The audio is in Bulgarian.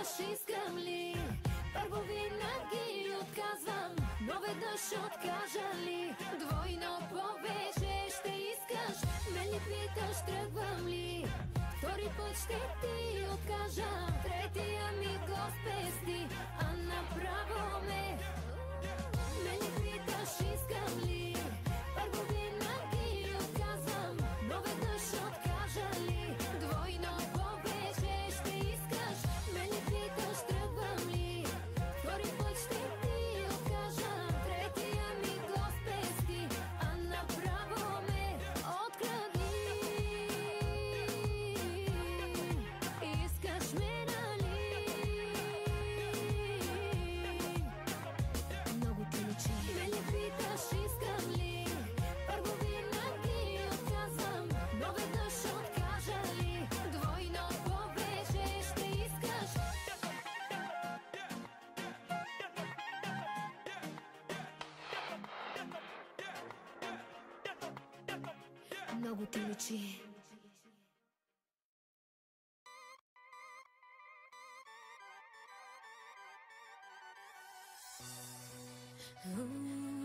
питаш искам ли, първо винаги отказвам, но веднъж откажа ли, двойно повече ще искаш. Ме ли питаш тръгвам ли, втори път ще ти откажа, третия ми го спести, а направо ме. Ме ли питаш искам ли, първо винаги отказвам, но веднъж откажа ли, двойно повече ще искаш. Ме ли питаш тръгвам ли, втори път ще ти откажа, третия ми го спести, а направо ме открадни. Искаш ме, нали? Много ти личи. Ме ли питаш искам ли, първо винаги отказвам, но веднъж откажа ли, двойно повече ще искаш. Много ти личи. Ooh.